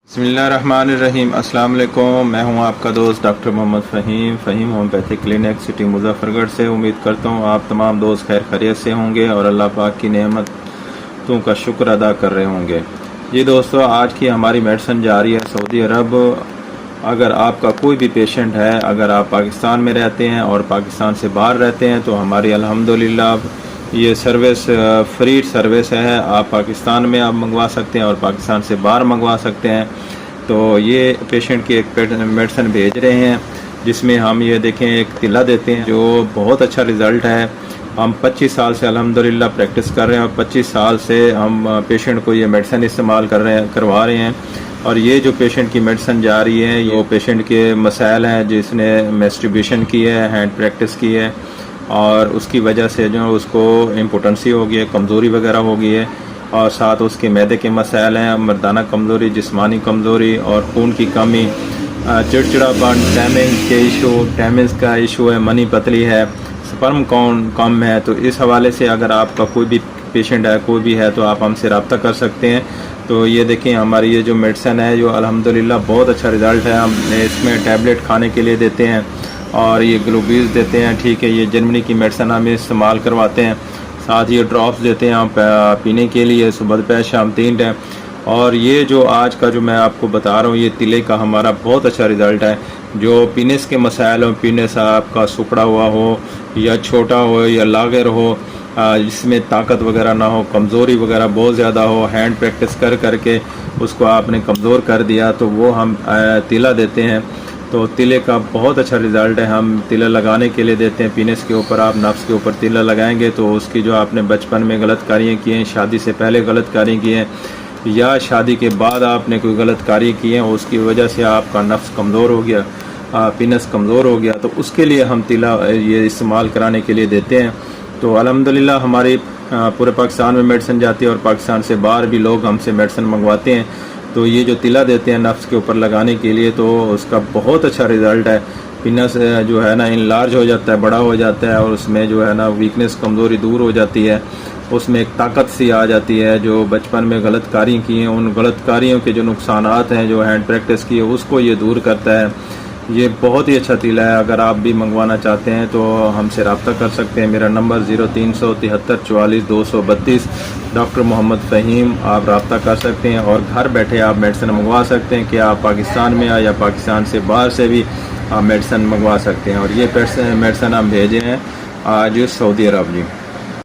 بسم اللہ الرحمن الرحیم۔ السلام علیکم، میں ہوں آپ کا دوست doctor Muhammad Faheem homeopathic clinic city Muzaffargarh سے۔ امید کرتا ہوں آپ تمام دوست خیر خیریت سے ہوں گے اور اللہ پاک کی نعمتوں کا شکر ادا کر رہے ہوں گے۔ یہ دوستو، آج کی ہماری میڈیسن جا رہی ہے سعودی عرب۔ اگر آپ کا کوئی بھی پیشنٹ ہے، اگر آپ پاکستان میں رہتے ہیں اور پاکستان سے باہر رہتے ہیں تو ہماری الحمدللہ یہ سروس فری سروس ہے۔ آپ پاکستان میں آپ منگوا سکتے ہیں اور پاکستان سے باہر منگوا سکتے ہیں۔ تو یہ پیشنٹ کی ایک میڈیسن بھیج رہے ہیں جس میں ہم یہ دیکھیں ایک تلا دیتے ہیں جو بہت اچھا رزلٹ ہے۔ ہم 25 سال سے الحمدللہ پریکٹس کر رہے ہیں اور 25 سال سے ہم پیشنٹ کو یہ میڈیسن استعمال کروا رہے ہیں۔ اور یہ جو پیشنٹ کی میڈیسن جا رہی ہے، یہ پیشنٹ کے مسائل ہیں جس نے میسٹربیشن کی ہے، ہینڈ پریکٹس کی ہے اور اس کی وجہ سے جو اس کو امپوٹنسی ہو گئی ہے، کمزوری وغیرہ ہو گئی ہے، اور ساتھ اس کے معدے کے مسائل ہیں، مردانہ کمزوری، جسمانی کمزوری اور خون کی کمی، چڑچڑاپن، ٹیمنز کا ایشو ہے، منی پتلی ہے، سپرم کاؤنٹ کم ہے۔ تو اس حوالے سے اگر آپ کا کوئی بھی پیشنٹ ہے، کوئی بھی ہے، تو آپ ہم سے رابطہ کر سکتے ہیں۔ تو یہ دیکھیں ہماری یہ جو میڈیسن ہے جو الحمدللہ بہت اچھا رزلٹ ہے۔ ہم اس میں ٹیبلٹ کھانے کے لیے دیتے ہیں اور یہ گلوبیز دیتے ہیں، ٹھیک ہے۔ یہ جرمنی کی میڈیسن ہم استعمال کرواتے ہیں، ساتھ یہ ڈراپس دیتے ہیں ہم پینے کے لیے، صبح دوپہر شام 3 ٹائم۔ اور یہ جو آج کا جو میں آپ کو بتا رہا ہوں، یہ تلے کا ہمارا بہت اچھا رزلٹ ہے۔ جو پینس کے مسائل ہوں، پینس آپ کا سکڑا ہوا ہو یا چھوٹا ہو یا لاغر ہو، جس میں طاقت وغیرہ نہ ہو، کمزوری وغیرہ بہت زیادہ ہو، ہینڈ پریکٹس کر کے اس کو آپ نے کمزور کر دیا، تو وہ ہم تلا دیتے ہیں۔ تو تلے کا بہت اچھا رزلٹ ہے۔ ہم تلا لگانے کے لیے دیتے ہیں پینس کے اوپر۔ آپ نفس کے اوپر تلا لگائیں گے تو اس کی جو آپ نے بچپن میں غلط کاریاں کی ہیں، شادی سے پہلے غلط کاریاں کی ہیں یا شادی کے بعد آپ نے کوئی غلط کاری کی ہیں، اس کی وجہ سے آپ کا نفس کمزور ہو گیا، پینس کمزور ہو گیا، تو اس کے لیے ہم تلا یہ استعمال کرانے کے لیے دیتے ہیں۔ تو الحمدللہ ہماری پورے پاکستان میں میڈیسن جاتی ہے اور پاکستان سے باہر بھی لوگ ہم سے میڈیسن منگواتے ہیں۔ تو یہ جو تلا دیتے ہیں نفس کے اوپر لگانے کے لیے، تو اس کا بہت اچھا رزلٹ ہے۔ پینس جو ہے نا انلارج ہو جاتا ہے، بڑا ہو جاتا ہے، اور اس میں جو ہے نا ویکنس، کمزوری دور ہو جاتی ہے، اس میں ایک طاقت سی آ جاتی ہے۔ جو بچپن میں غلط کاریاں کی ہیں، ان غلط کاریوں کے جو نقصانات ہیں، جو ہینڈ پریکٹس کی ہے، اس کو یہ دور کرتا ہے۔ یہ بہت ہی اچھا تلا ہے۔ اگر آپ بھی منگوانا چاہتے ہیں تو ہم سے رابطہ کر سکتے ہیں۔ میرا نمبر 0373444232، ڈاکٹر محمد فہیم۔ آپ رابطہ کر سکتے ہیں اور گھر بیٹھے آپ میڈیسن منگوا سکتے ہیں کہ آپ پاکستان میں آئے یا پاکستان سے باہر سے بھی آپ میڈیسن منگوا سکتے ہیں۔ اور یہ میڈیسن ہم بھیجے ہیں آج سعودی عرب۔ جی